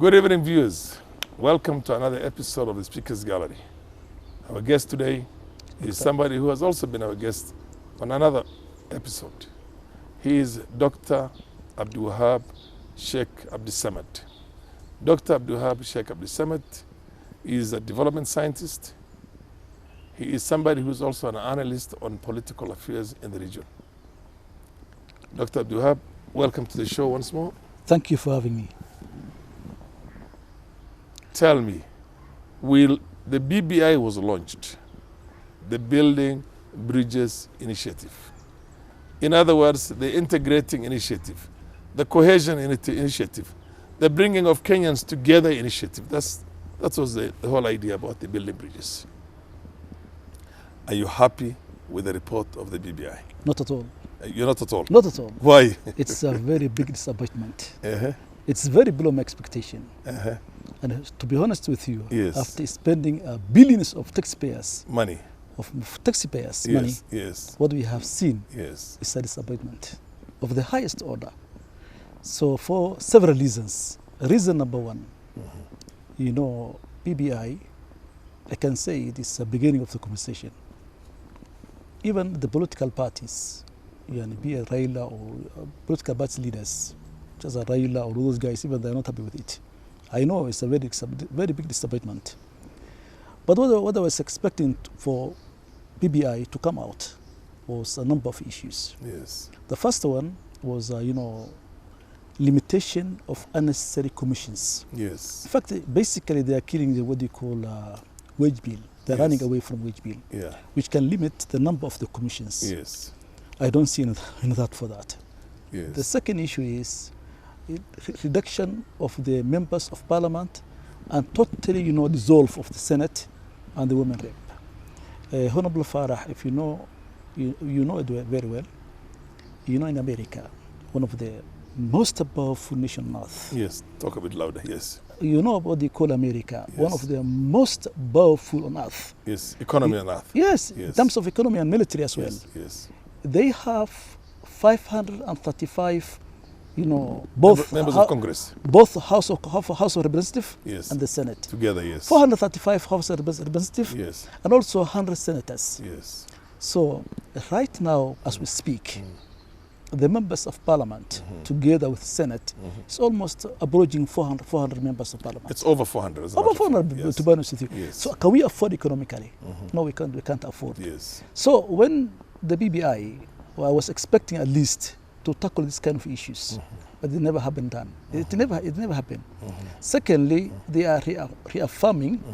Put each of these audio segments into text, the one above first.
Good evening, viewers. Welcome to another episode of the Speakers Gallery. Our guest today is somebody who has also been our guest on another episode. He is Dr. Addiwahab Sheikh Abdul Samad. Dr. Addiwahab Sheikh Abdul Samad is a development scientist. He is somebody who is also an analyst on political affairs in the region. Dr. Addiwahab, welcome to the show once more. Thank you for having me. Tell me, the BBI was launched, the Building Bridges Initiative. In other words, the integrating initiative, the cohesion initiative, the bringing of Kenyans together initiative. That was the whole idea about the building bridges. Are you happy with the report of the BBI? Not at all. You're not at all? Not at all. Why? It's a very big disappointment. Uh-huh. It's very below my expectation. Uh-huh. And to be honest with you, yes. After spending billions of taxpayers' money, money, yes. What we have seen is a disappointment of the highest order. So for several reasons. Reason number one, BBI, I can say it is the beginning of the conversation. Even the political parties, be a Raila or political party leaders, just a Raila or those guys, even they're not happy with it. I know it's a very big disappointment. But what I was expecting for BBI to come out was a number of issues. Yes. The first one was, limitation of unnecessary commissions. Yes. In fact, basically they are killing what they call wage bill. They're running away from wage bill, which can limit the number of the commissions. Yes. I don't see that for that. Yes. The second issue is reduction of the members of parliament and totally, dissolve of the Senate and the women rep. Honorable Farah, if you know it very well, in America, one of the most powerful nations on earth. Yes, talk a bit louder, yes. You know what they call America, one of the most powerful on earth. Yes, economy on earth. Yes, in terms of economy and military as well. Yes. They have 535 both members of Congress, both House of Representatives and the Senate together. Yes, 435 House of Representatives, yes, and also 100 senators. Yes. So right now, as we speak, the members of Parliament, together with Senate, it's almost approaching 400 members of Parliament. It's over 400. Over 400, to be honest with you. Yes. So can we afford economically? No, we can't afford. Yes. So when the BBI, I was expecting at least to tackle this kind of issues, but it never happened done. It never happened. Secondly, they are reaffirming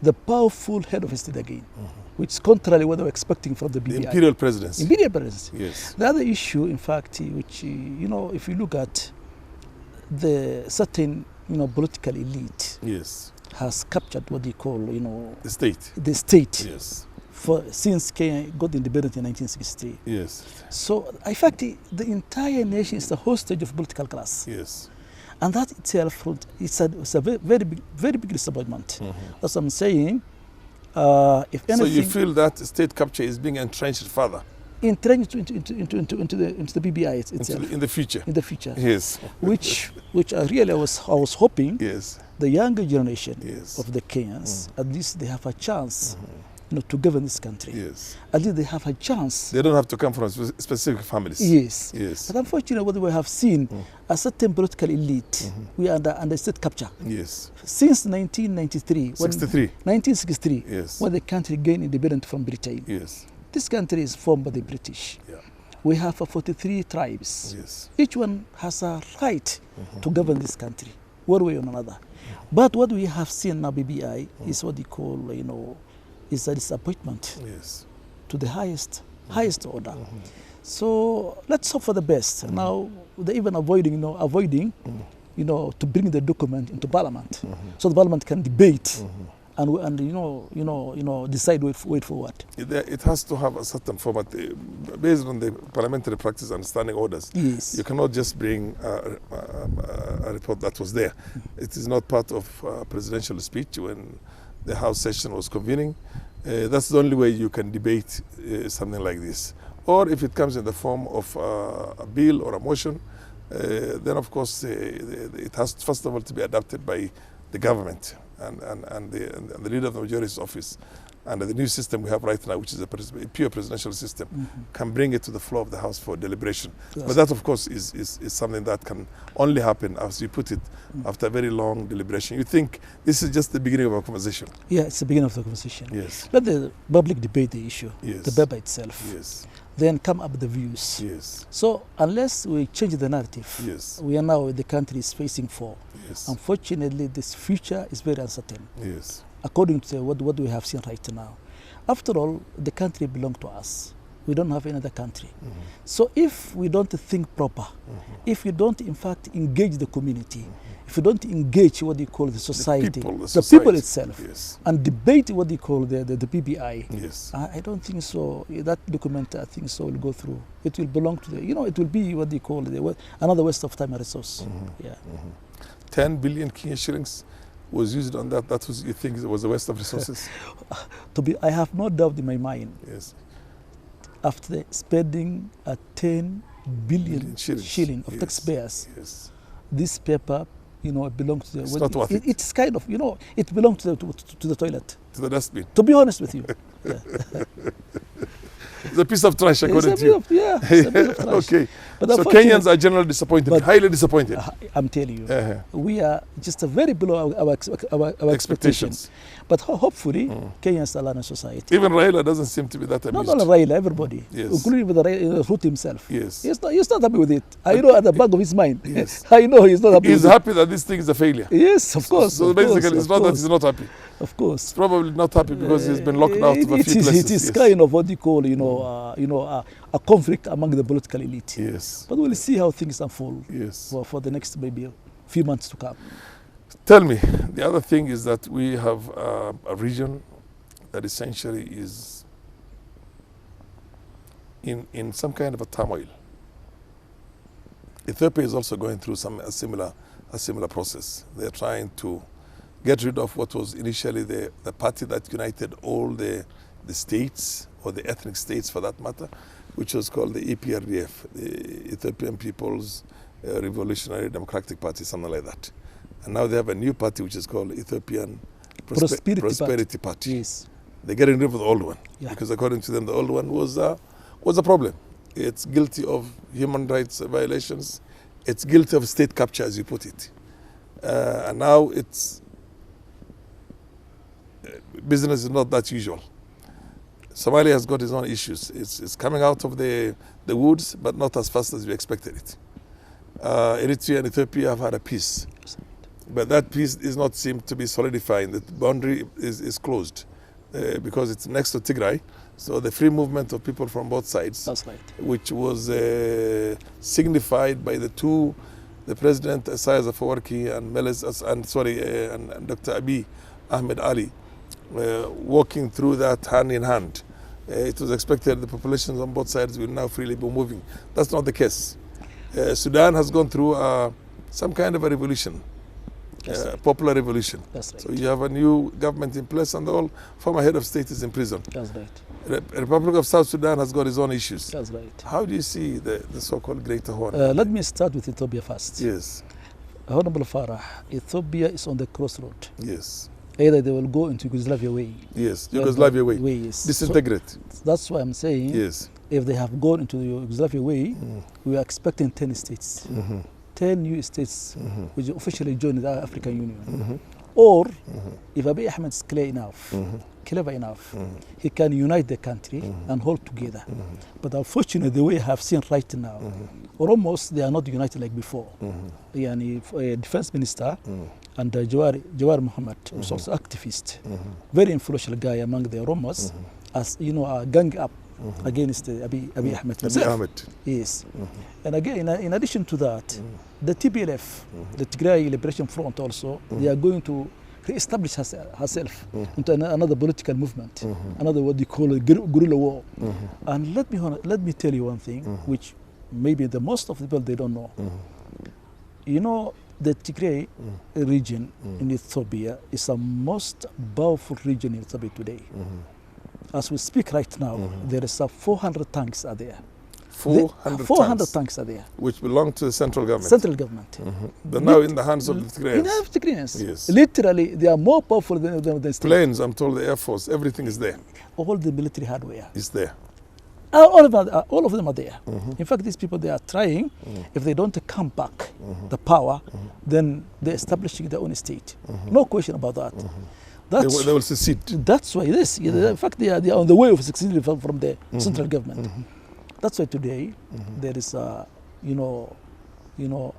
the powerful head of state again, which is contrary to what they were expecting from the BBI. The imperial presidency. Imperial presidency. Yes. The other issue, in fact, which if you look at the certain political elite, has captured what they call the state. The state. Yes. Since Kenya got independence in 1963. Yes. So, in fact, the entire nation is the hostage of political class. Yes. And that itself is a very big disappointment. That's what I'm saying. If anything, so you feel that state capture is being entrenched further? Entrenched into the BBI itself. In the future. In the future. Yes. Which I was hoping. Yes. The younger generation of the Kenyans, at least they have a chance. To govern this country. Yes. At least they have a chance. They don't have to come from specific families. Yes. Yes. But unfortunately, what we have seen, a certain political elite, we are under state capture. Yes. Since 1993. 1963. Yes. When the country gained independence from Britain. Yes. This country is formed by the British. Yeah. We have 43 tribes. Yes. Each one has a right to govern this country, one way or another. But what we have seen now, BBI, is what they call, is a disappointment to the highest order. So let's hope for the best. Now they're even avoiding to bring the document into Parliament, so the Parliament can debate and decide way forward. It has to have a certain format based on the parliamentary practice and standing orders. Yes. You cannot just bring a report that was there. It is not part of presidential speech when the House session was convening. That's the only way you can debate something like this. Or if it comes in the form of a bill or a motion, then of course it has first of all to be adopted by the government and the leader of the majority's office. And the new system we have right now, which is a pure presidential system, can bring it to the floor of the House for deliberation. Yes. But that, of course, is something that can only happen, as you put it, after a very long deliberation. You think this is just the beginning of our conversation? Yeah, it's the beginning of the conversation. Yes. Let the public debate the issue, yes. the paper itself. Yes. Then come up with the views. Yes. So unless we change the narrative, yes. we are now the country is facing for. Yes. Unfortunately, this future is very uncertain. Yes. According to what we have seen right now. After all, the country belongs to us. We don't have another country. So if we don't think proper, if we don't in fact engage the community, if we don't engage what you call the society, the people itself, yes. and debate what you call the BBI, yes. I don't think so. That document, I think so, will go through. It will belong to it will be what they call another waste of time and resource. Yeah. 10 billion Kenya shillings was used on that. That was, you think, was a waste of resources? I have no doubt in my mind. Yes. After spending 10 billion shilling of yes. taxpayers, yes. this paper, belongs to the. It's not worth it. It's kind of, it belongs to the toilet. To the dustbin. To be honest with you. Yeah. It's a piece of trash, according to you. It's a bit of trash. Okay. But so Kenyans are generally disappointed, highly disappointed. I'm telling you, we are just very below our expectations. But hopefully, Kenyans are learning society. Even Raila doesn't seem to be that amused. Not only Raila, everybody, yes. including with Ruth himself. Yes. He's not happy with it. I know at the back of his mind. Yes. I know he's not happy. He's happy that this thing is a failure. Yes, of course. So basically, it's not that he's not happy. Of course. He's probably not happy because he's been locked out of a few places. It is kind of what you call, a conflict among the political elite. Yes. But we'll see how things unfold. Yes. For the next maybe a few months to come. Tell me, the other thing is that we have a region that essentially is in some kind of a turmoil. Ethiopia is also going through a similar process. They're trying to get rid of what was initially the party that united all the states, or the ethnic states for that matter, which was called the EPRDF, the Ethiopian People's Revolutionary Democratic Party, something like that. And now they have a new party which is called Ethiopian Prosperity Party. Yes. They're getting rid of the old one, because according to them, the old one was a problem. It's guilty of human rights violations. It's guilty of state capture, as you put it. And now it's business is not that usual. Somalia has got its own issues. It's coming out of the woods, but not as fast as we expected it. Eritrea and Ethiopia have had a peace, but that peace does not seem to be solidifying. The boundary is closed because it's next to Tigray. So the free movement of people from both sides, that's right, which was signified by the President Isaias Afwerki and Dr. Abiy Ahmed Ali walking through that hand in hand. It was expected the populations on both sides will now freely be moving. That's not the case. Sudan has gone through some kind of a revolution, popular revolution. That's right. So you have a new government in place, and the former head of state is in prison. That's right. Republic of South Sudan has got its own issues. That's right. How do you see the so-called Greater Horn? Let me start with Ethiopia first. Yes. Honorable Farah, Ethiopia is on the crossroad. Yes. Either they will go into Yugoslavia way. Yes, Yugoslavia way. Yes. Disintegrate. So that's why I'm saying, yes, if they have gone into the Yugoslavia way, we are expecting 10 states. 10 new states which officially join the African Union. Or if Abiy Ahmed is clever enough, he can unite the country and hold together. But unfortunately, the way I have seen right now, or almost they are not united like before. Yani, defense minister and Jawar Muhammad, who's also activist, very influential guy among the Oromos, as gang up against Abiy Ahmed himself. Yes. And again, in addition to that, the TPLF, the Tigray Liberation Front also, they are going to re-establish herself into another political movement, another what you call a guerrilla war. And let me tell you one thing, which maybe the most of the people they don't know. You know, the Tigray region in Ethiopia is the most powerful region in Ethiopia today. As we speak right now, there is 400 tanks are there. 400 tanks are there. Which belong to the central government. Central government. They're now in the hands of the Tigrayans. In the hands of the Tigrayans. Yes. Literally, they are more powerful than the state. Planes, I'm told, the Air Force, everything is there. All the military hardware Is there. all of them are there. In fact, these people, they are trying. If they don't come back the power, then they're establishing their own state. No question about that. They will succeed. That's why this. In fact, they are on the way of succeeding from the central government. That's why today there is a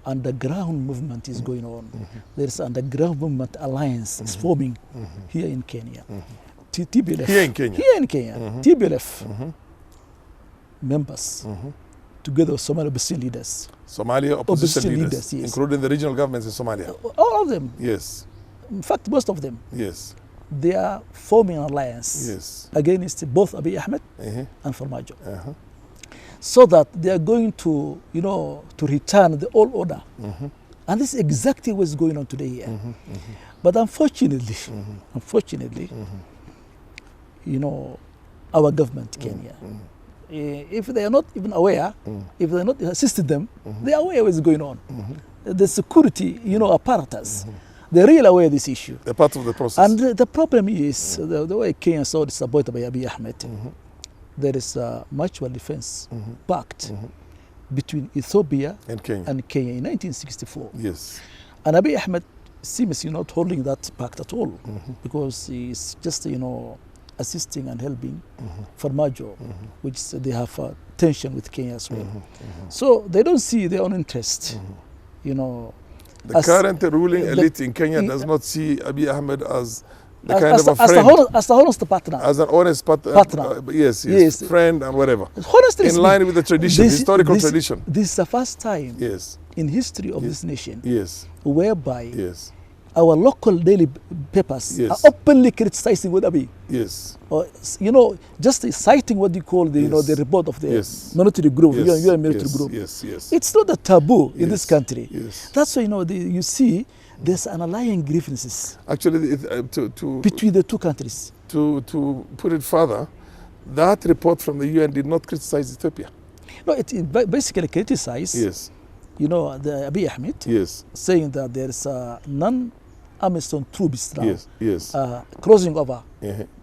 underground movement is going on. There is underground movement alliance is forming here in Kenya. TBLF. Here in Kenya. Here in Kenya. TBLF members together with Somali opposition leaders. Somalia opposition leaders, yes. including the regional governments in Somalia. All of them. Yes. In fact, most of them. Yes. They are forming an alliance against both Abiy Ahmed and Farmajo. So that they are going to, to return the old order. And this is exactly what's going on today here. But unfortunately, our government, Kenya, if they are not even aware, if they are not assisted them, they are aware what's going on. The security, apparatus, they're really aware of this issue. They're part of the process. And the problem is, the way Kenya saw disappointed by Abiy Ahmed, there is a mutual defense pact between Ethiopia and Kenya in 1964. Yes. And Abiy Ahmed seems not holding that pact at all, because he's just, assisting and helping Farmajo, which they have tension with Kenya as well. So they don't see their own interest, The current ruling elite in Kenya does not see Abiy Ahmed as the kind of a friend. As a honest partner. As an honest partner. Yes, friend and whatever. Honestly, in line with the tradition, historical tradition. This is the first time in history of this nation whereby our local daily papers are openly criticizing what Abiy. Yes. Or, just citing what you call the, the report of the military group, UN military group. It's not a taboo in this country. That's why, you see there's underlying grievances. Actually, between the two countries. To put it further, that report from the UN did not criticize Ethiopia. No, it basically criticized, the Abiy Ahmed, saying that there's non-Amisom troops now crossing over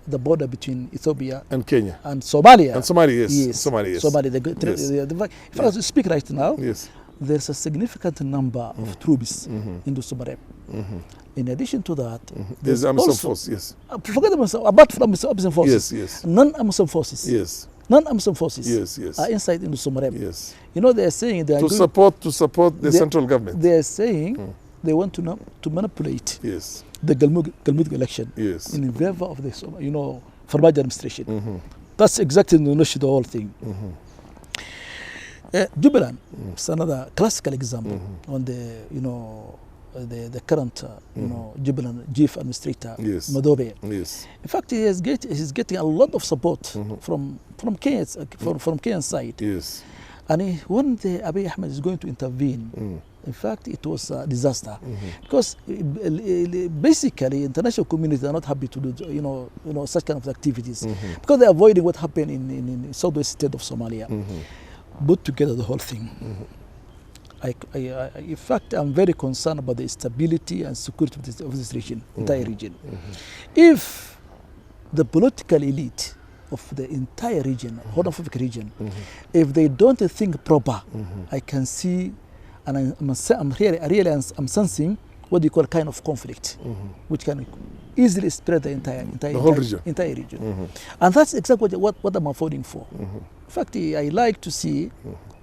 the border between Ethiopia and Kenya and Somalia. And Somalia, Somalia. If I was to speak right now, there's a significant number of troops in the Somalia. In addition to that, there's Amisom force, forget about from Amisom forces. Non-Amisom forces. Non-Amisom forces are inside in the Somalia. They are saying they are to support the central government. They are saying they want to manipulate the Galmudug election in favor of the Farmajo administration. That's exactly the notion of the whole thing. Jubilant is another classical example on the the current Jubilant chief administrator Madobe. In fact, he's getting a lot of support from Kenyan side. And when the Abiy Ahmed is going to intervene, in fact, it was a disaster because basically international community are not happy to do such kind of activities because they're avoiding what happened in southwest state of Somalia. Put together the whole thing. In fact, I'm very concerned about the stability and security of this region, entire region. If the political elite of the entire region, Horn of Africa region, if they don't think proper, I can see, and I'm sensing what you call kind of conflict, which can easily spread the entire region. And that's exactly what I'm affording for. In fact, I like to see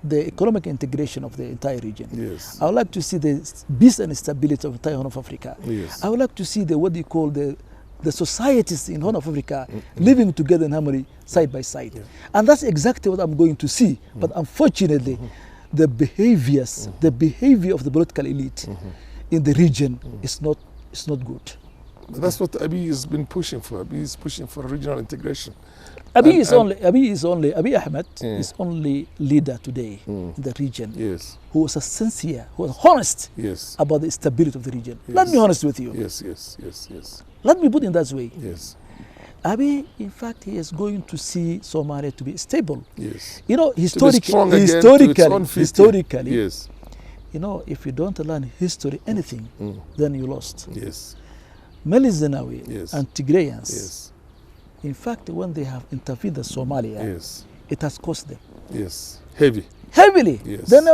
the economic integration of the entire region. I would like to see the peace and stability of the entire Horn of Africa. I would like to see what you call the societies in Horn of Africa living together in harmony, side by side. And that's exactly what I'm going to see. But unfortunately, the behavior of the political elite in the region is not good. That's what Abiy has been pushing for. Abiy is pushing for regional integration. Abiy Ahmed is only leader today in the region who was sincere, who was honest about the stability of the region. Let me be honest with you. Yes. Let me put it in that way. Abiy, in fact, he is going to see Somalia to be stable. Yes. You know, Strong again to its own feet. historically, Yes. you know, if you don't learn history, anything, then you lost. Yes. Meles Zenawi Yes. and Tigrayans, Yes. in fact, when they have intervened in Somalia, Yes. it has cost them Yes. Heavy. heavily. Yes. Then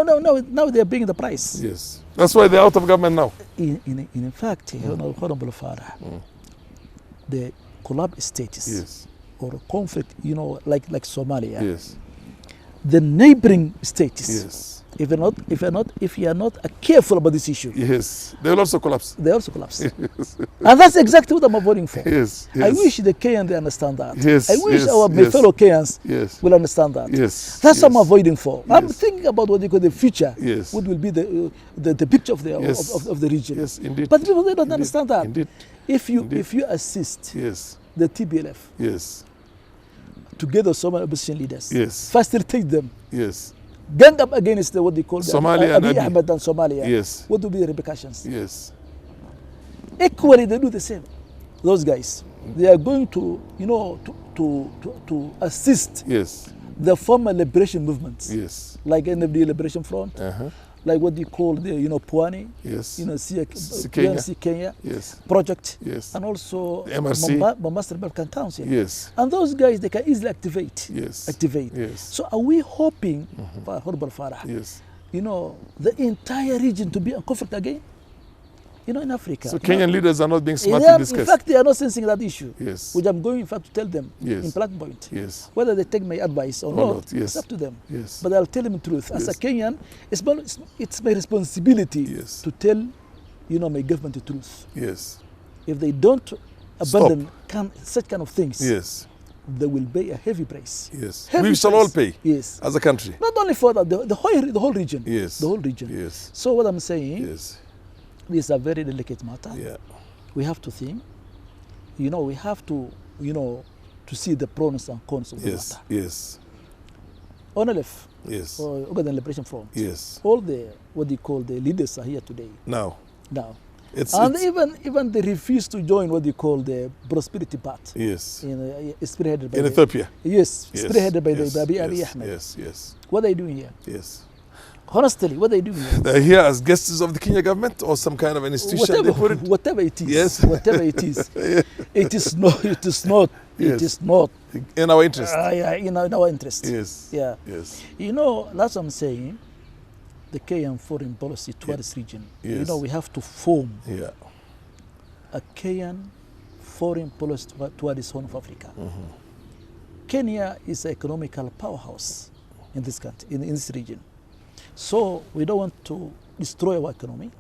now they're paying the price. Yes. That's why they're out of government now. In fact, Honorable Farah, the collapsed states Yes. or conflict, you know, like Somalia, Yes. the neighboring states, Yes. if you are not careful about this issue, Yes. They will also collapse. they also collapse. And that's exactly what I'm avoiding for. Yes. Yes. I wish the Kenyans they understand that. Yes, I wish yes, my yes. fellow Kenyans Yes. will understand that. Yes. That's what I'm yes. avoiding for. I'm Yes. thinking about what they call the future. Yes. What will be the picture of the Yes. of the region. Yes, indeed. But people they don't Indeed. understand that. Indeed. If you Indeed. assist Yes. the TPLF Yes. together Somali opposition leaders, Yes. facilitate them, Yes. gang up against what they call Somalia and Abiy Abiy. Ahmed and Somalia. Yes. What will be the repercussions? Yes. Equally, they do the same. Those guys, they are going to, you know, to assist Yes. the former liberation movements, Yes. like NFD Liberation Front, Uh-huh. like what they call the, you know, Pwani, Yes. you know, Kenya. PNC Kenya Yes. project, Yes. and also The MRC. Mombasa Republican Council. Yes. And those guys, they can easily activate. Yes. Activate. Yes. So are we hoping for Honorable Farah, Yes. you know, the entire region to be in conflict again? You know, in Africa. So Kenyan leaders are not being smart Yeah, in this in case. fact, they are not sensing that issue. Yes. Which I'm going, in fact, to tell them Yes. in Black Point. Yes. Whether they take my advice or not, Yes. it's up to them. Yes. But I'll tell them the truth. As a Yes. Kenyan, it's my responsibility Yes. to tell, you know, my government the truth. Yes. If they don't abandon such kind of things, Yes. they will pay a heavy price. Yes. Heavy We shall price. all pay Yes. as a country. Not only for that, the whole region. Yes. The whole region. Yes. So what I'm saying, Yes. this is a very delicate matter. Yeah. We have to think. You know, we have to, you know, to see the pros and cons of the Yes. matter. Yes. ONLF, Yes. or Ugandan Liberation Front, Yes. all the, what they call the leaders are here today Now, now. it's And it's- even they refuse to join what they call the prosperity path. yes. Spearheaded by In Ethiopia. Yes, Yes. spearheaded by yes. the Abiy yes. Ahmed. Yes. Yes. What are they doing here? Yes. Honestly, what are they doing here? They're here as guests of the Kenya government or some kind of an institution. They put it. Whatever it is, Yes. whatever it is, it is not. It is not. Yes. It is not. In our interest. Yeah, in our interest. Yes. Yeah. Yes. You know, that's what I'm saying. The Kenyan foreign policy towards region. You Yes. know, we have to form Yeah. a Kenyan foreign policy towards Horn of Africa. Kenya is an economical powerhouse in this country, in this region. So we don't want to destroy our economy.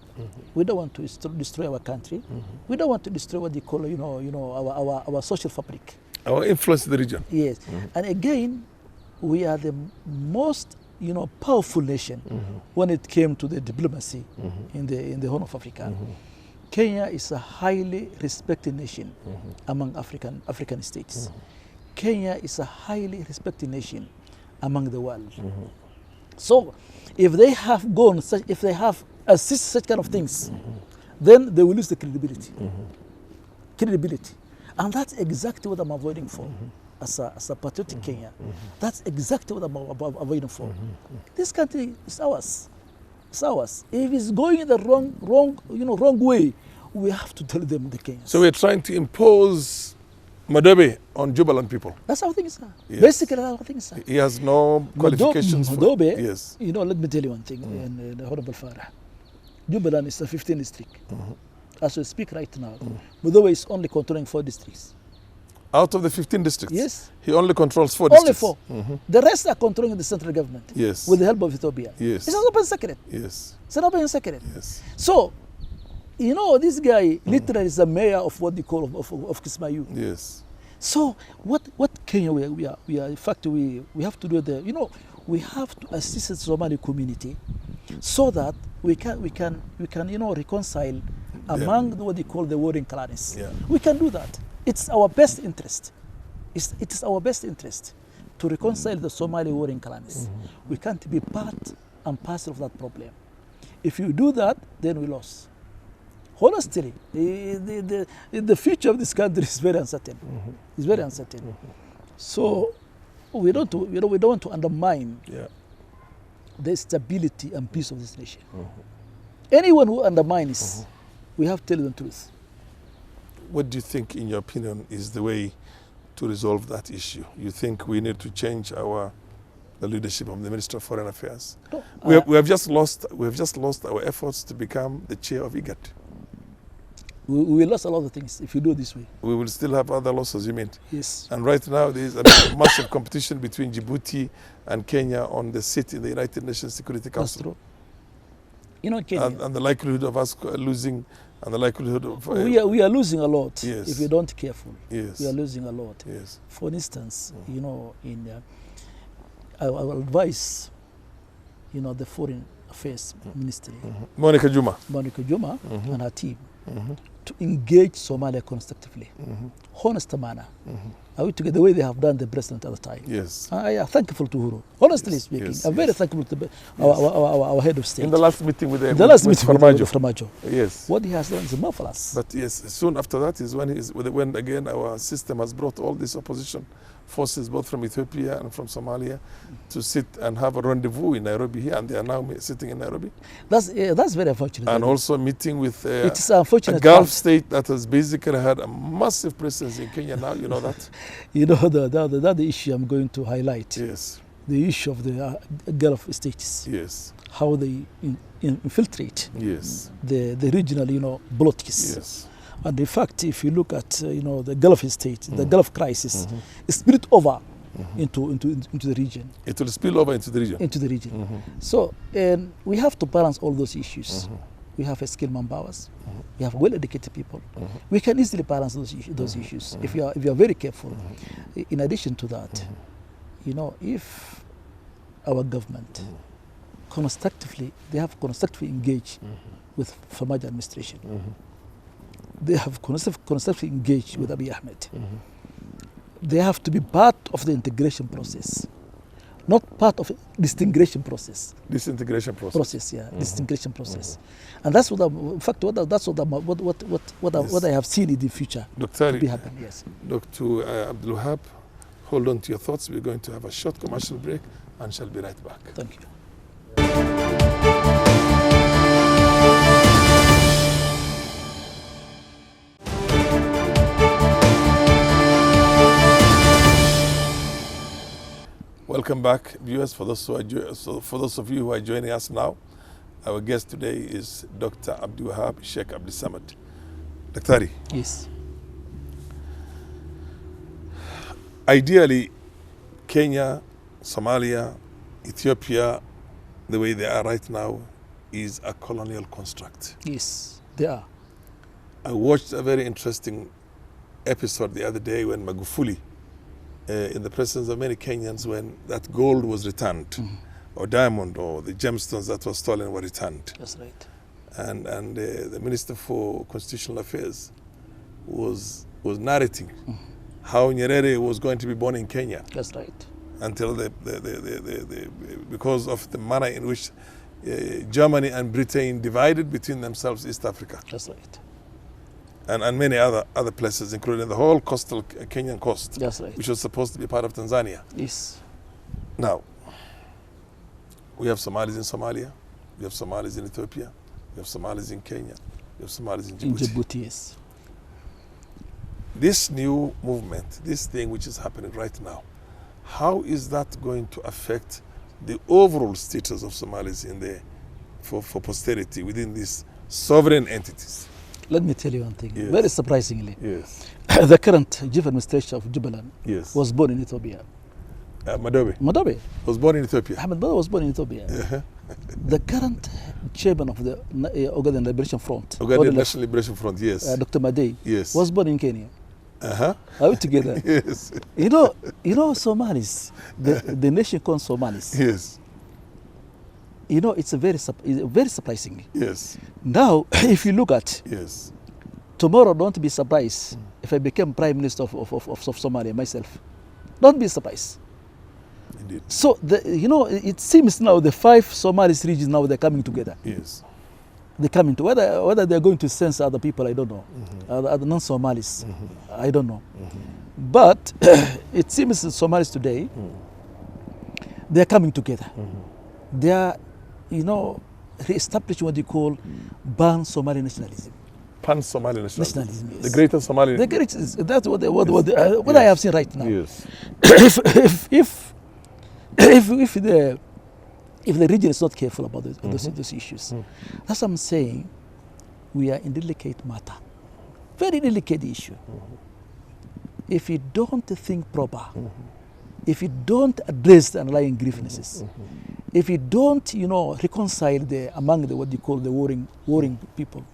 We don't want to destroy our country. We don't want to destroy what they call, our social fabric. Our influence in the region. Yes. And again, we are the most, powerful nation when it came to the diplomacy in the Horn of Africa. Kenya is a highly respected nation among African states. Kenya is a highly respected nation among the world. So, if they have assisted such kind of things, then they will lose the credibility. Credibility. And that's exactly what I'm avoiding for as a patriotic Kenya. That's exactly what I'm avoiding for. This country is ours. It's ours. If it's going in the wrong way, we have to tell them, the Kenyans. So we're trying to impose Madobe on Jubaland people. That's how things are. Yes. Basically, that's how things are. He has no qualifications Madobe, for yes. let me tell you one thing, the Honorable Farah. Jubaland is a 15 district. As we speak right now, Madobe is only controlling 4 districts. Out of the 15 districts? Yes. He only controls 4 Only districts? 4. The rest are controlling the central government. Yes. With the help of Ethiopia. Yes. It's an open secret. Yes. It's an open secret. Yes. So, this guy literally is the mayor of what they call of Kismayu. Yes. So what Kenya we are in fact we have to do we have to assist the Somali community so that we can reconcile among what they call the warring clans. Yeah. We can do that. It's our best interest. It is our best interest to reconcile the Somali warring clans. We can't be part and parcel of that problem. If you do that, then we lose. Honestly, the future of this country is very uncertain. It's very uncertain. So we don't want to undermine the stability and peace of this nation. Anyone who undermines, we have to tell them the truth. What do you think, in your opinion, is the way to resolve that issue? You think we need to change the leadership of the Minister of Foreign Affairs? No, we have just lost our efforts to become the chair of IGAD. We will lose a lot of things if you do it this way. We will still have other losses, you mean? Yes. And right now there is a massive competition between Djibouti and Kenya on the seat in the United Nations Security Council. That's true. You know, Kenya, And the likelihood of us losing, and the likelihood of... we are losing a lot Yes. if we don't be careful. Yes. We are losing a lot. Yes. For instance, you know, I will advise, you know, the Foreign Affairs Ministry, Monica Juma. Monica Juma and her team, to engage Somalia constructively, honest manner. Are we together the way they have done the president at the time? Yes. I am thankful to Uhuru. Honestly Yes, speaking, yes, I'm very yes. thankful to our head of state. In the last meeting with The last meeting with Farmajo. Farmajo. Yes. What he has done is marvelous. But yes, soon after that is when again our system has brought all these opposition forces, both from Ethiopia and from Somalia, to sit and have a rendezvous in Nairobi here, and they are now sitting in Nairobi. That's very unfortunate. And also meeting with it is unfortunate. a Gulf state that has basically had a massive presence in Kenya now. You know that? You know, the issue I'm going to highlight. Yes. The issue of the Gulf states. Yes. How they infiltrate Yes. the regional, you know, politics. Yes. And in fact, if you look at you know, the Gulf state, the Gulf crisis, is spilled over into the region. It will spill over into the region. Into the region. So, and we have to balance all those issues. We have a skilled manpowers. We have well-educated people. We can easily balance those issues if you are very careful. In addition to that, you know, if our government they have constructively engaged with Farmajo administration. They have constructively engaged with Abiy Ahmed. They have to be part of the integration process, not part of disintegration process. Disintegration process. Disintegration process, and that's what I have seen in the future. Dr. To be happening. Yes. Dr. Addiwahab, hold on to your thoughts. We're going to have a short commercial break and shall be right back. Thank you. Welcome back, viewers. For those of you who are joining us now, our guest today is Dr. Addiwahab Sheikh Abdul Samad. Dr. Yes. Ideally, Kenya, Somalia, Ethiopia, the way they are right now, is a colonial construct. Yes, they are. I watched a very interesting episode the other day when Magufuli, in the presence of many Kenyans, when that gold was returned, or diamond, or the gemstones that were stolen were returned. That's right. And the Minister for Constitutional Affairs was narrating how Nyerere was going to be born in Kenya. That's right. Until because of the manner in which Germany and Britain divided between themselves East Africa. That's right. And many other places, including the whole coastal Kenyan coast, That's right. which was supposed to be part of Tanzania. Yes. Now, we have Somalis in Somalia, we have Somalis in Ethiopia, we have Somalis in Kenya, we have Somalis in Djibouti. In Djibouti, yes. This new movement, this thing which is happening right now, how is that going to affect the overall status of Somalis for posterity within these sovereign entities? Let me tell you one thing. Yes. Very surprisingly, Yes. the current chief administrator of Jubaland Yes. was born in Ethiopia. Madobe was born in Ethiopia. Ahmed Madobe was born in Ethiopia. The current chairman of the Ogaden Liberation Front, Ogaden National Liberation Front, yes. Dr. Madej, Yes. was born in Kenya. Are Are we together? Yes. You know Somalis, the nation called Somalis. Yes. You know, it's very surprising. Yes. Now, if you look at Yes. tomorrow, don't be surprised if I become Prime Minister of Somalia myself. Don't be surprised. Indeed. So, it seems now the 5 Somalis regions now they're coming together. Yes. they come into, whether they're going to censor other people, I don't know. Other non-Somalis, I don't know. But it seems the Somalis today, they're coming together. They are, re-establishing what they call pan-Somali nationalism. Pan-Somali nationalism. Yes. The greater Somali. The greatest, that's what I have seen right now. Yes. If the region is not careful about those issues, that's what I'm saying. We are in delicate matter, very delicate issue. If you don't think proper, if you don't address the underlying grievances, if you don't, reconcile among what you call the warring people,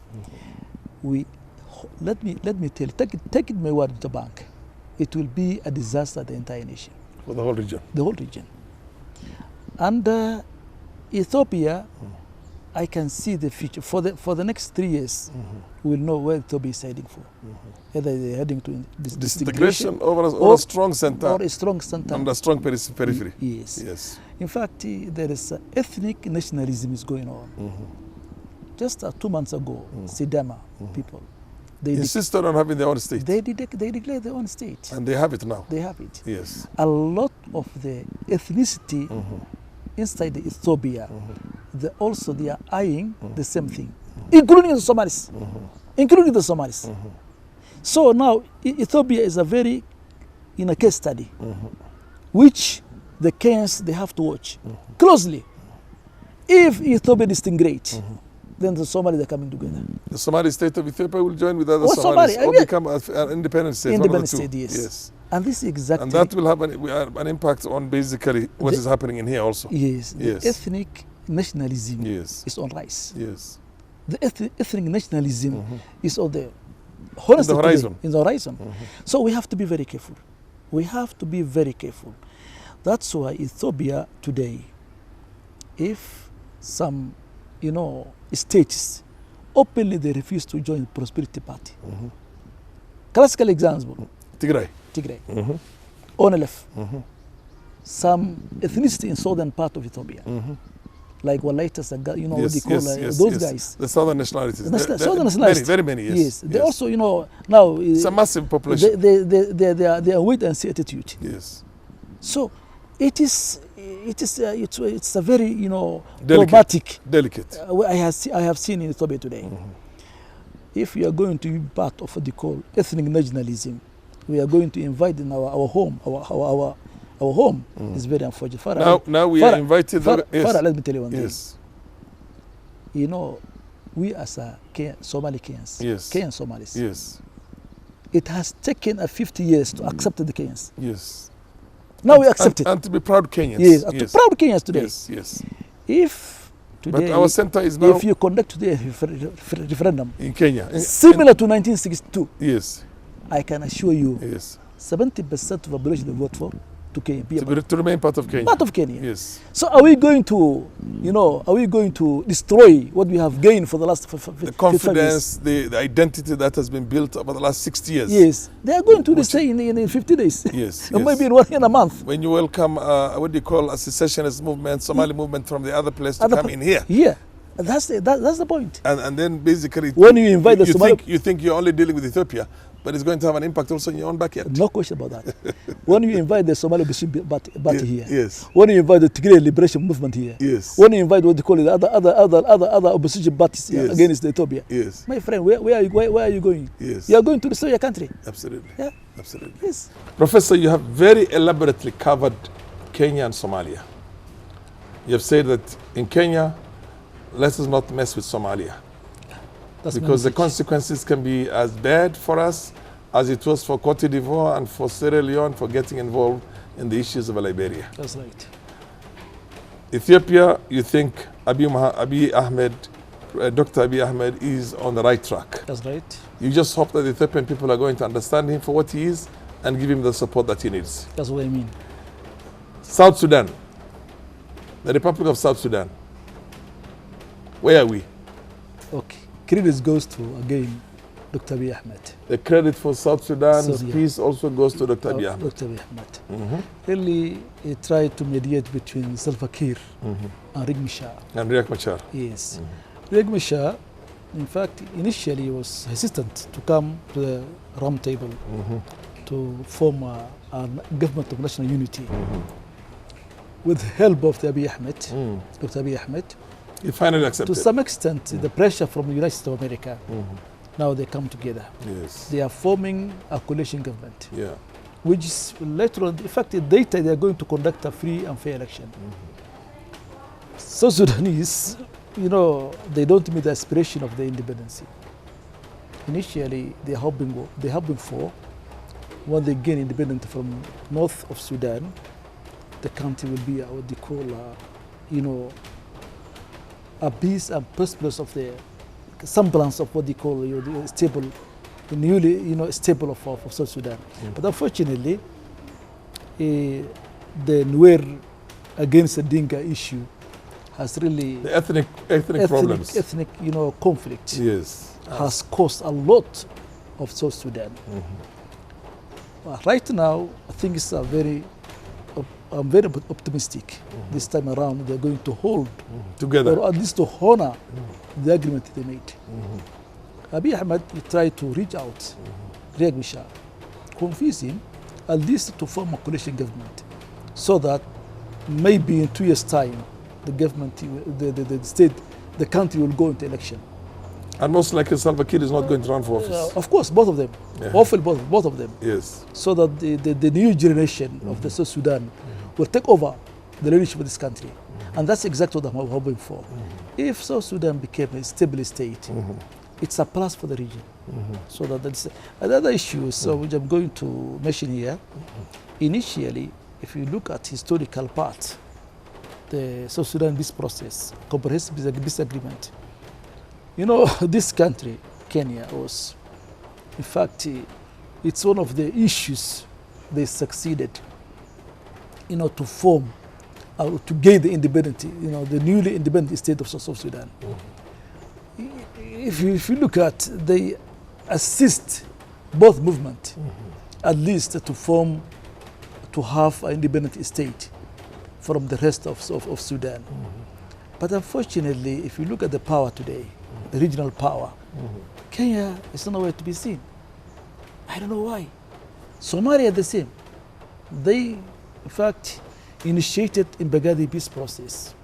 let me tell you, take it my word to the bank, it will be a disaster to the entire nation. For the whole region. The whole region. And Ethiopia, I can see the future. For the next 3 years, we'll know where Ethiopia is heading for. Either they're heading to disintegration or a strong center. Or a strong center. And a strong periphery. Yes. In fact, there is ethnic nationalism is going on. Just 2 months ago, Sidama people. They insisted on having their own state. They declared their own state. And they have it now. They have it. Yes. A lot of the ethnicity inside Ethiopia, they are eyeing the same thing, including the Somalis. Including the Somalis. So now Ethiopia is a very, case study, which the Kenyans, they have to watch closely. If Ethiopia disintegrates, then the Somalis are coming together. The Somali state of Ethiopia will join with other Somalis or become an independent state. Independent state, yes. And this is exactly. And that will have an impact on basically what is happening in here also. Yes. The ethnic nationalism is on rise. Yes. The ethnic nationalism is on the horizon. In the horizon. So we have to be very careful. We have to be very careful. That's why Ethiopia today, if some, states openly they refuse to join the Prosperity Party. Classical example. Tigray. ONLF. Some ethnicity in southern part of Ethiopia. Like Walaitas, what they call those guys. The southern nationalities. Southern nationalities. Very many, yes. They also, now. It's a massive population. They are wait and see attitude. Yes. So it's a very, problematic. Delicate. I have seen in Ethiopia today. If we are going to be part of what they call ethnic nationalism, we are going to invite in our home. Our home is very unfortunate. Now we are invited. Farah, let me tell you one thing. Yes. We as Somali Kenyans, Kenyan Somalis. Yes. It has taken 50 years to accept the Kenyans. Yes. Now we accept it. And to be proud Kenyans. Yes, to proud Kenyans today. Yes. If today, but our center is now. If you conduct today a referendum in Kenya, similar to 1962, yes, I can assure you, 70% of the population will vote for to Kenya. To remain part of Kenya. Part of Kenya. Yes. So are we going to destroy what we have gained for the last the confidence, the identity that has been built over the last 60 years? Yes. They are going to destroy in 50 days. Yes. Maybe in a month. When you welcome, what do you call a secessionist movement, Somali movement from the other place to come in here. Yeah. That's the point. And then basically, when you invite the Somali, you think you're only dealing with Ethiopia, but it's going to have an impact also in your own backyard. No question about that. When you invite the Somali party here, yes. When you invite the Tigray Liberation Movement here, yes. When you invite what you call it, other opposition parties against Ethiopia, yes. My friend, where are you going? Yes. You are going to destroy your country. Absolutely. Yeah. Absolutely. Yes. Professor, you have very elaborately covered Kenya and Somalia. You have said that in Kenya, let us not mess with Somalia. Because the consequences can be as bad for us as it was for Cote d'Ivoire and for Sierra Leone for getting involved in the issues of Liberia. That's right. Ethiopia, you think Abiy Ahmed, Dr. Abiy Ahmed is on the right track. That's right. You just hope that the Ethiopian people are going to understand him for what he is and give him the support that he needs. That's what I mean. South Sudan, the Republic of South Sudan. Where are we? Okay. Credit goes to, again, Dr. Abiy Ahmed. The credit for South Sudan's peace also goes to Dr. Abiy Ahmed. Dr. Abiy Ahmed. Early, he tried to mediate between Salva Kiir and Riek Machar. And Riek Machar. Yes. Riek Machar, in fact, initially he was hesitant to come to the round table to form a government of national unity with the help of Abiy Ahmed. Dr. Abiy Ahmed. He finally accepted. To some extent, the pressure from the United States of America, now they come together. Yes. They are forming a coalition government. Yeah. Which is later on, in fact, they are going to conduct a free and fair election. So Sudanese, you know, they don't meet the aspiration of the independence. Initially, they are hoping for, when they gain independence from north of Sudan, the country will be what they call, you know, a peace and prosperous of the semblance of what they call the stable, the newly, you know, stable of South Sudan. But unfortunately, the Nuer against the Dinka issue has really the ethnic problems, ethnic, you know, conflict. Yes, has caused a lot of South Sudan. Right now, I think it's I'm very optimistic. This time around, they're going to hold together, or at least to honor the agreement they made. Abiy Ahmed tried to reach out, Riek Machar, convince him at least to form a coalition government, so that maybe in 2 years' time, the government, the country will go into election. And most likely Salva Kiir is not going to run for office. Of course, both of them. Hopefully both of them. Yes. So that the new generation of the South Sudan will take over the leadership of this country. And that's exactly what I'm hoping for. If South Sudan became a stable state, it's a plus for the region. So that's another issue which I'm going to mention here. Initially, if you look at historical part, the South Sudan peace process, comprehensive peace agreement, you know, this country, Kenya, was, in fact, it's one of the issues they succeeded, you know, to form, to gain the independence, you know, the newly independent state of South Sudan. If you look at, they assist both movements, at least to have an independent state from the rest of Sudan. But unfortunately, if you look at the power today, the regional power, Kenya is nowhere to be seen. I don't know why. Somalia the same. They, in fact, initiated in Baghdadi peace process,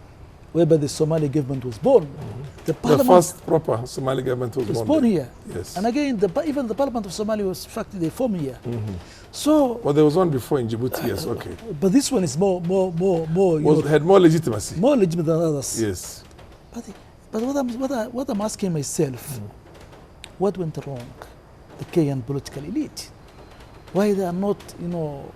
whereby the Somali government was born. The first proper Somali government was born here. Yes. And again, even the parliament of Somalia was, in fact, they formed here. So, well, there was one before in Djibouti, yes, okay. But this one is more had more legitimacy. More legitimate than others. Yes. But what I'm asking myself, what went wrong? The Kenyan political elite. Why they are not, you know,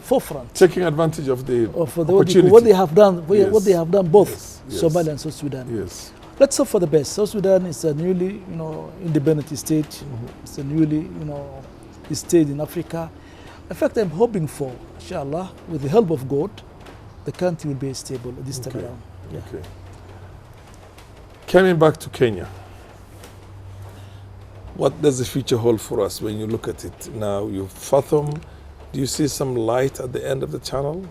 forefront? Taking advantage of the opportunity. What they have done, what they have done, both yes. Somalia and South Sudan. Yes. Let's hope for the best. South Sudan is a newly, you know, independent state. It's a newly, you know, state in Africa. In fact, I'm hoping for, inshallah, with the help of God, the country will be stable this time around. Yeah. Okay. Coming back to Kenya, what does the future hold for us when you look at it now? You fathom, do you see some light at the end of the tunnel?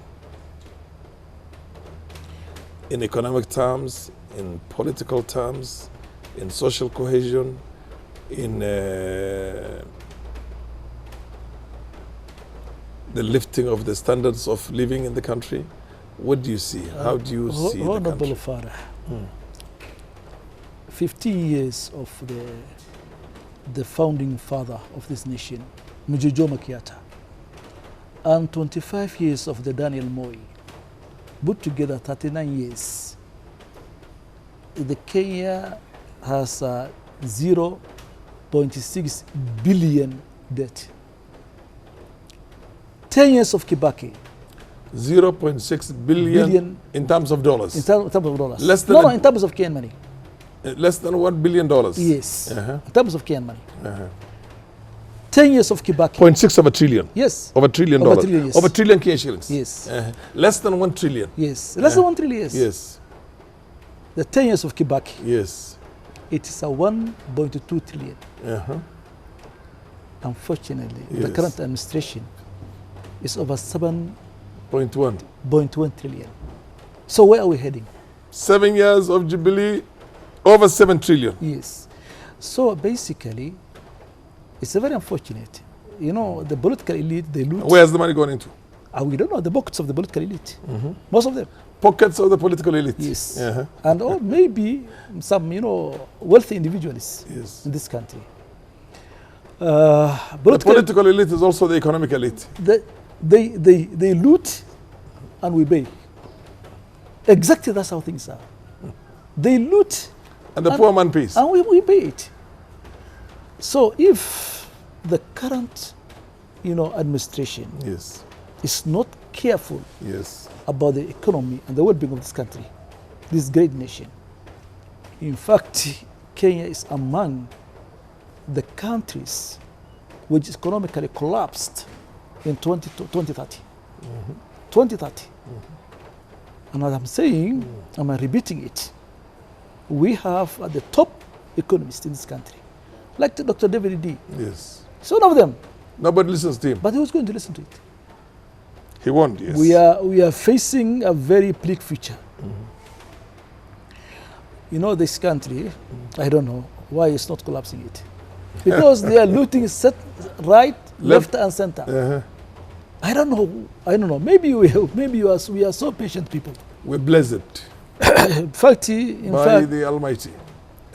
In economic terms, in political terms, in social cohesion, in the lifting of the standards of living in the country? What do you see? How do you see the country? Farah, 15 years of the founding father of this nation, Mzee Jomo Kenyatta, and 25 years of the Daniel Moi, put together 39 years. The Kenya has a 0.6 billion debt. 10 years of Kibaki. 0.6 billion in terms of dollars. In terms of dollars. Less than in terms of Kenyan money. Less than $1 billion. Yes. In terms of Kenyan money. 10 years of Kibaki. 0.6 of a trillion. Yes. Of a trillion Of a dollars. trillion, yes. Of a trillion Kenyan shillings. Yes. Less than 1 trillion. Yes. Less than 1 trillion, yes. Yes. The 10 years of Kibaki. Yes. It is a 1.2 trillion. Unfortunately, the current administration is over 7.1 trillion. So where are we heading? 7 years of Jubilee, over 7 trillion. Yes. So basically, it's very unfortunate. You know, the political elite, they loot. Where's the money going into? We don't know the pockets of the political elite. Most of them. Pockets of the political elite. Yes. Uh-huh. And or maybe some, wealthy individuals Yes. in this country. The political elite is also the economic elite. They loot and we pay. Exactly that's how things are. They loot And the poor man pays. and we pay it. So if the current, administration Yes. is not careful Yes. about the economy and the well-being of this country, this great nation, in fact, Kenya is among the countries which economically collapsed in 2030. 2030. And as I'm saying, I'm repeating it, we have at the top economists in this country, like Dr. David D. Yes. It's one of them, Nobody listens to him. but who's going to listen to it? He won't, yes. We are facing a very bleak future. This country, I don't know why it's not collapsing it. Because they are looting right, left and center. Uh-huh. I don't know. Maybe we are so patient people. We're blessed In fact, by the Almighty.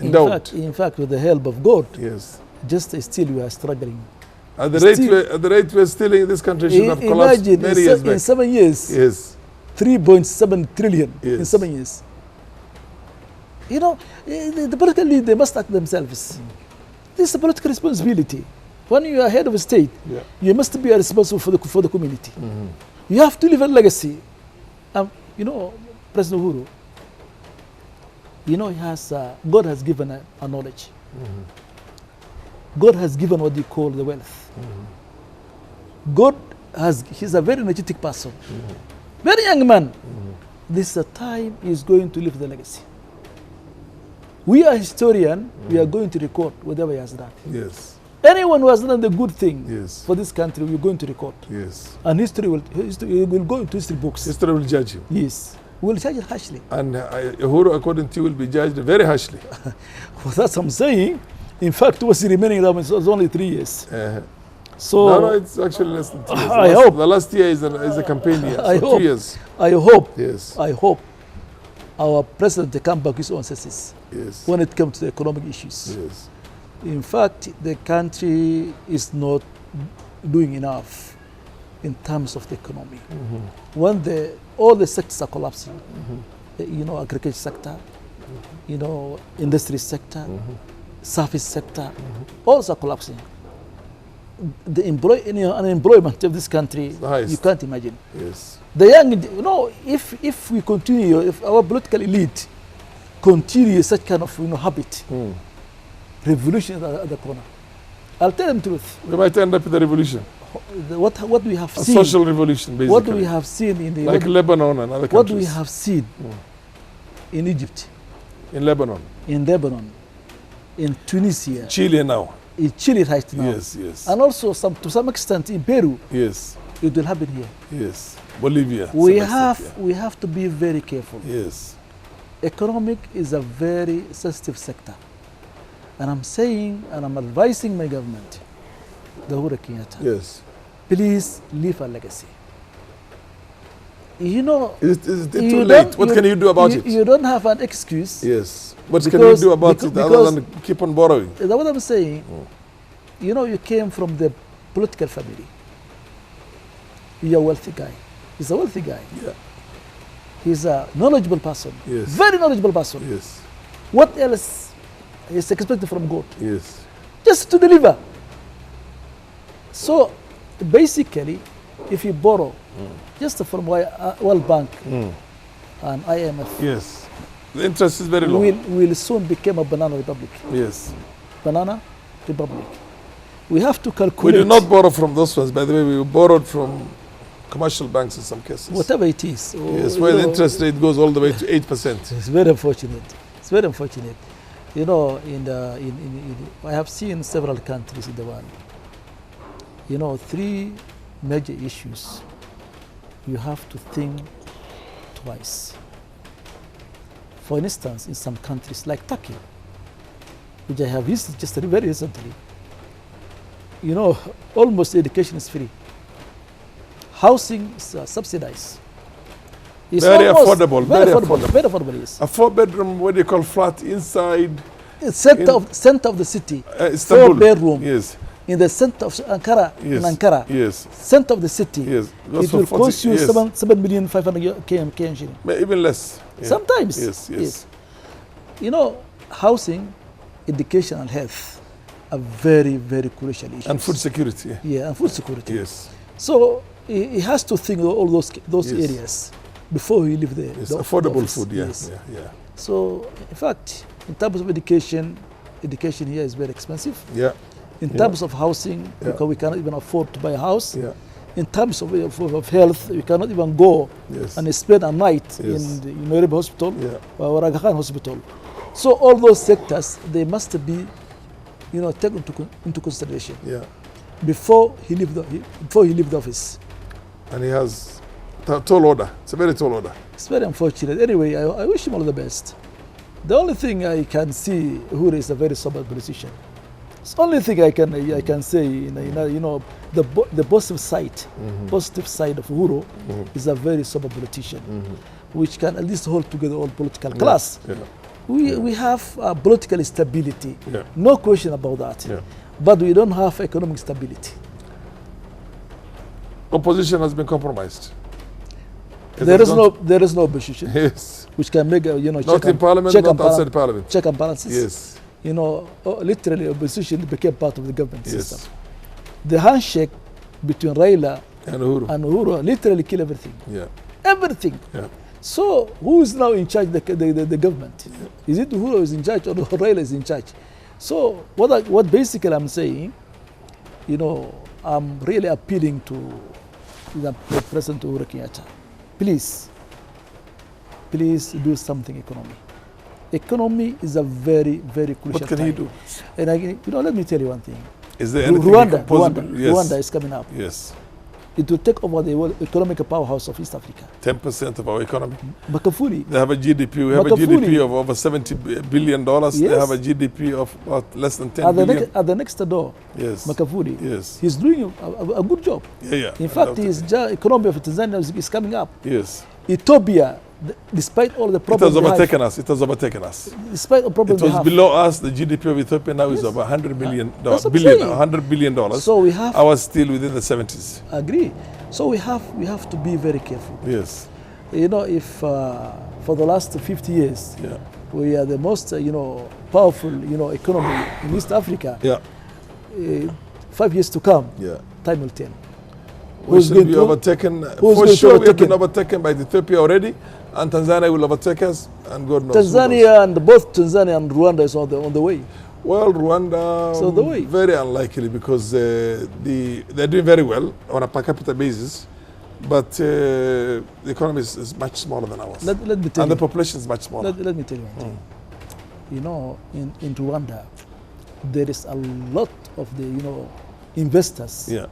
Endowed. in fact, with the help of God, Yes. just still we are struggling. At the rate we're stealing, this country should have collapsed Imagine many years in back. 7 years, Yes. 3.7 trillion in Yes. 7 years. The political leaders, they must act themselves. This is a political responsibility. When you are head of a state, Yeah. you must be responsible for the community. You have to leave a legacy. President Uhuru, he has God has given a knowledge. God has given what you call the wealth. He's a very energetic person, very young man. This is a time he's going to leave the legacy. We are historians, we are going to record whatever he has done. Yes. Anyone who has done the good thing Yes. for this country, we're going to record. Yes. And history will go into history books. History will judge you. Yes. We'll judge it harshly. And Uhuru, according to you, will be judged very harshly. Well, that's what I'm saying. In fact, what's remaining now is only 3 years. Uh-huh. So No, it's actually less than 2 years. I hope. The last year is a campaign year. I So hope. 2 years. I hope Yes. our president to come back his own senses Yes. when it comes to the economic issues. Yes. In fact, the country is not doing enough in terms of the economy. When all the sectors are collapsing, agriculture sector, industry sector, service sector, all are collapsing. The unemployment of this country, the highest. you can't imagine. Yes. The young, if we continue, if our political elite continue such kind of habit, revolution at the corner. I'll tell them the truth. We might end up with a revolution. What we have A seen, social revolution, basically. what we have seen in the like Lebanon and other countries. what we have seen in Egypt, in Lebanon. in Tunisia, Chile now. in Chile right now, Yes, yes. and also to some extent in Peru, Yes, it will happen here. yes. Bolivia. We some extent, we have to be very careful. yeah. Yes. Economic is a very sensitive sector, and I'm saying and I'm advising my government, the Uhuru Kenyatta, Yes. please leave a legacy. Is it you too don't- late? What can you do about it? You don't have an excuse. Yes. What can you Because- do about because- it other than keep on borrowing? That's what I'm saying. You came from the political family. You're a wealthy guy. He's a wealthy guy. Yeah. He's a knowledgeable person. Yes. Very knowledgeable person. Yes. What else is expected from God? Yes. Just to deliver. So basically, if you borrow just from World Bank and IMF, Yes. The interest is very low. we'll soon become a banana republic. Yes. Banana republic. We have to We calculate did not borrow from those ones. By the way, we borrowed from commercial banks in some cases. whatever it is. Yes, where the interest rate goes all the way to 8%. It's very unfortunate. It's very unfortunate. I have seen several countries in the world. 3 major issues. You have to think twice. For instance, in some countries like Turkey, which I have visited just very recently, you know, almost education is free. Housing is subsidized. It's Very almost affordable, Very very affordable. affordable. Very affordable, yes. A 4-bedroom, what do you call flat inside It's center of the city. Istanbul? 4-bedroom. Yes, In the center of Ankara. yes. In Ankara. Yes, Center of the city. yes. It will cost you yes. 7,500,000 KM shilling. Even less. Yeah. Sometimes. Yes, yes. You know, housing, education, and health are very, very crucial issues. And food security. Yeah. Yeah, and food security. Yes. So he has to think of all those Yes. areas before he leave Yes. the Affordable office. food. Yeah. Yes. Yeah. Yeah. So, in fact, in terms of education here is very expensive. Yeah. In Yeah. terms of housing, Yeah. because we cannot even afford to buy a house. Yeah. In terms of health, we cannot even go Yes. and spend a night Yes. in the Nairobi Hospital Yeah. or Aga Khan Hospital. So all those sectors, they must be, you know, taken into consideration Yeah. before he leave the office. And he has tall order. It's a very tall order. It's very unfortunate. Anyway, I wish him all the best. The only thing I can see, Uhuru is a very sober politician. It's the only thing I can say, you know, the positive side of Uhuru is a very sober politician, which can at least hold together all political class. Yeah. We have political stability, Yeah. no question about that. Yeah. But we don't have economic stability. Opposition has been compromised. There is no opposition Yes. which can make a, you know, Not in parliament, check not and balance- outside parliament. check and balances. Yes. You know, literally opposition became part of the government Yes. system. The handshake between Raila And Uhuru. and Uhuru literally killed everything. Yeah. Everything. Yeah. So who is now in charge of the government? Is it Uhuru is in charge or Raila is in charge? So what basically I'm saying, you know, I'm really appealing to the President Uhuru Kenyatta. Please do something economy. Economy is a very, very crucial What can time. he do? And let me tell you one thing. Is there anything Rwanda possible? Yes. Rwanda is coming up. Yes. It will take over the world economic powerhouse of East Africa. 10% of our economy. Makafuli, They have a GDP. We have a Magufuli. GDP of over $70 billion. They Yes. have a GDP of about less than 10 at billion. the next door, Yes. Makafuli, Yes. he's doing a good job. Yeah, yeah. In fact, Undoubtedly. his economy of Tanzania is coming up. Yes. Ethiopia, despite all the It has problems, overtaken us. It has overtaken us. despite the It problems was we have. below us. The GDP of Ethiopia now is Yes. over $100 billion. That's what I'm saying. $100 billion. So we have Ours still within the 70s. agree. So we have to be very careful. Yes. You know, if for the last 50 years Yeah. we are the most powerful economy in East Africa, Yeah. 5 years to come, Yeah. time will tell. We Who's should going be to- overtaken. who's For going to sure, we have been overtake overtaken by Ethiopia already, and Tanzania will overtake us, and God knows. who knows. Tanzania and both Tanzania and Rwanda is on the way. Well, Rwanda, So the way. very unlikely because they're doing very well on a per capita basis, but the economy is much smaller than ours. Let me tell And the you. population is much smaller. Let me tell you one thing. You know, in Rwanda, there is a lot of the investors Yeah.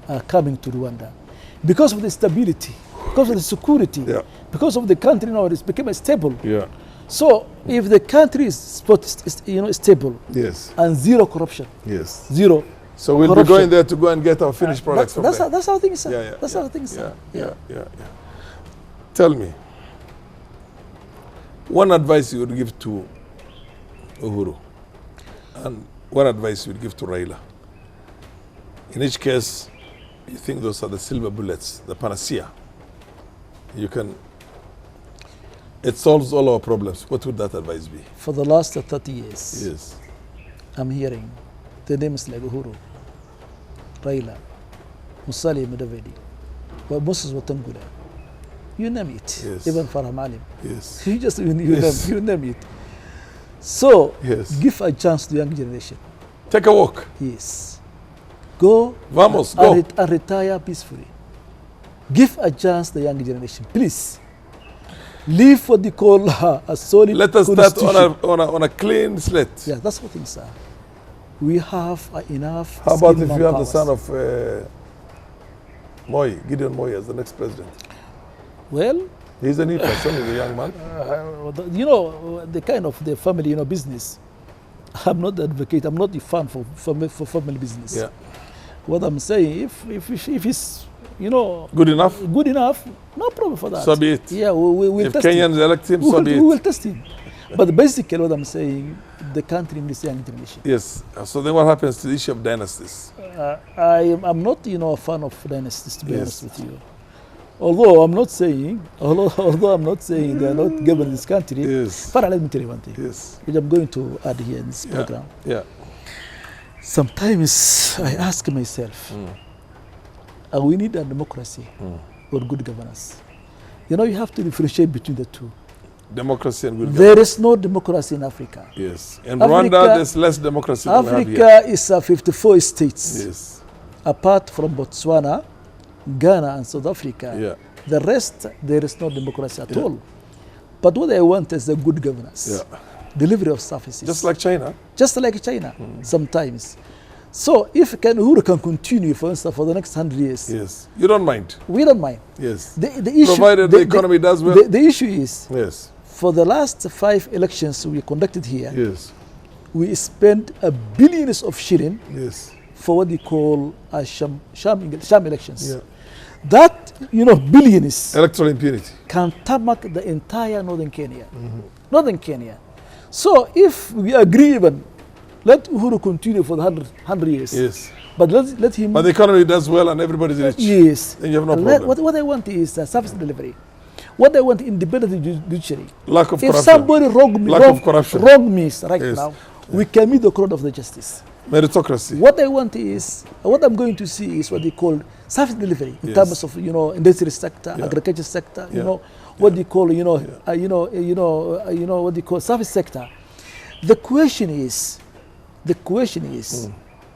are coming to Rwanda because of the stability, because of the security, Yeah. because of the country now it's become stable. Yeah. So if the country is stable Yes. and zero corruption, Yes. zero. So we'll corruption. be going there to go and get our finished products from That's there. how things are. Yeah, yeah, That's yeah, how things yeah, are. yeah, yeah. Tell me, one advice you would give to Uhuru, and one advice you would give to Raila. In each case, you think those are the silver bullets, the panacea. It solves all our problems. What would that advice be? For the last 30 years, Yes. I'm hearing the names like Uhuru, Raila, Musalia Mudavadi, Moses Watangula. You name it. Yes. Even Farah Maalim. Yes. You just Yes. you name it. So Yes. give a chance to young generation. Take a walk. Yes. Go Vamos, and, go. and retire peacefully. Give a chance to the young generation, please. Leave what they call a solid Let us start constitution. on a clean slate. Yeah, that's what things are. We have enough. How about skilled if you have the manpowers. son of Gideon Moy as the next president? Well, He's a new person, he's a young man. the kind of the family, business. I'm not the advocate. I'm not the fan for family business. Yeah. What I'm saying, if it's Good enough? good enough, no problem for that. So be it. Yeah, we'll If test Kenyans him. elect him, so be We will it. test him. But basically, what I'm saying, the country needs young generation. Yes. So then what happens to the issue of dynasties? I'm not, a fan of dynasties, to be Yes. honest with you. Although I'm not saying they are not governing this country. Yes. But let me tell you one thing, Yes. which I'm going to add here in this Yeah. program. Yeah. Sometimes I ask myself, we need a democracy or good governance? You have to differentiate between the two. Democracy and good There governance. is no democracy in Africa. Yes. In Africa- Rwanda, there's less democracy than we have here. Africa is 54 states, Yes. apart from Botswana, Ghana, and South Africa. Yeah. The rest, there is no democracy at Yeah. all. But what I want is a good governance, Yeah. delivery of services. Just like China. Just like China, sometimes. So if Uhuru can continue, for instance, for the next 100 years, Yes. You don't mind. we don't mind. Yes. The issue, Provided the economy does well. The issue is, Yes. for the last 5 elections we conducted here, Yes. we spent billions of shilling Yes. for what they call sham elections. Yeah. That, billions Electoral impunity. can tarmac the entire northern Kenya. Northern Kenya. So if we agree even, let Uhuru continue for the 100 years. Yes. But let him... But the economy does well and everybody's rich. Yes. Then you have no And problem. what I want is service delivery. What I want independent judiciary. Lack of If corruption. somebody Lack of corruption. wrong me right Yes. now, we can meet the crowd of the justice. Meritocracy. What I want is, what I'm going to see is what they call service delivery in Yes. terms of industry sector, Yeah. agriculture sector, Yeah. what they call what they call service sector. The question is,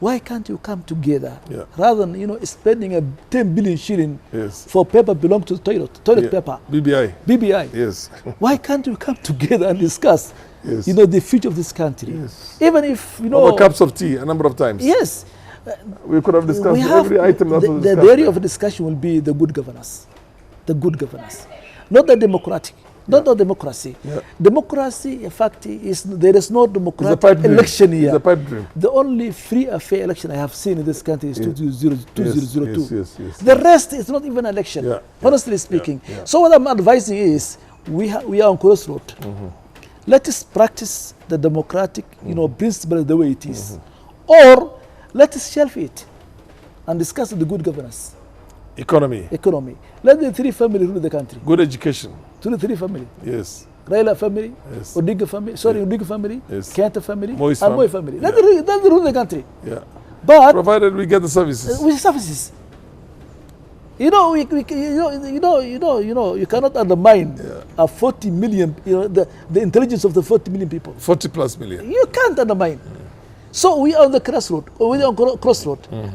why can't you come together Yeah. rather than spending 10 billion shilling Yes. for paper belong to the toilet Yeah. paper, BBI. BBI. Yes. Why can't you come together and discuss, Yes. the future of this country? Yes. Even if Over cups of tea a number of times. yes. We could have discussed We have every item that was the discussed. area of discussion will be the good governance, not the democratic, not the democracy. Yeah. Democracy, in fact, there is no It's a democratic pipe dream. election It's here. a pipe dream. The only free and fair election I have seen in this country is Yeah. 2002. Yes. The rest is not even an election, Yeah. honestly speaking. Yeah. So what I'm advising is, we are on crossroad. Let us practice the democratic, principle the way it is, or let us shelve it and discuss the good governance, Economy. economy. Let the 3 family rule the country. Good education. To the 3 family, Yes. Raila family, Yes. Odinga family, Odinga family, Yes. Kenyatta family, Moi's and Moi family. family. Let them rule the country. Yeah. But Provided we get the services. with services, you cannot undermine a 40 million, the intelligence of the 40 million people. 40 plus million. You can't undermine. So we are on the crossroad.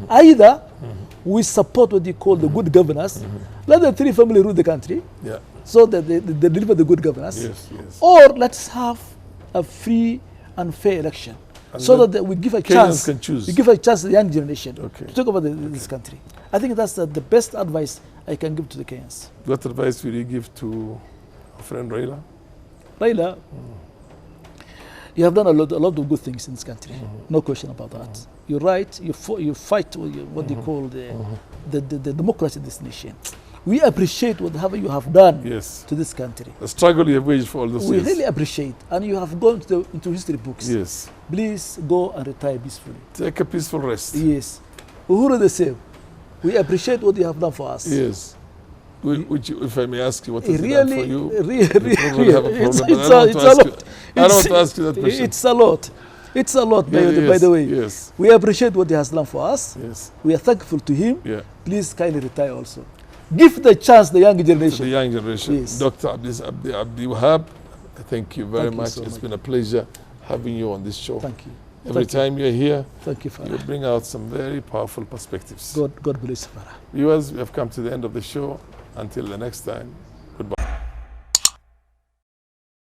Either we support what you call the good governance, let the 3 family rule the country, Yeah. so that they deliver the good governance, Yes. or let's have a free and fair election, And so then that we give a Kenyans chance. can choose. We give a chance to the young generation Okay. to talk about this country. I think that's the best advice I can give to the Kenyans. What advice will you give to our friend Raila? Raila, you have done a lot of good things in this country. No question about that. You're right. You fight what they call the democracy in this nation. We appreciate whatever you have done Yes. to this country. The struggle you have waged for all those We years. really appreciate, and you have gone into history books. Yes. Please go and retire peacefully. Take a peaceful rest. Yes. Uhuru the same. We appreciate what you have done for us. Yes. Which, if I may ask you, what has he done for Really, you? really, You probably have a it's problem, but a I don't want to ask you. lot. I don't want to ask you that question. It's a lot. It's a lot, by Yes, the way. Yes. We appreciate what he has done for us. Yes. We are thankful to him. Yeah. Please kindly retire also. Give the chance the young To the generation. young generation. Yes. Dr. Addiwahab, thank you very Thank you much. so It's much. been a pleasure having you on this show. Thank you. Every Thank you. time you're here, Thank you, you Farah. bring out some very powerful perspectives. God bless you, Farah. Viewers, we have come to the end of the show. Until the next time,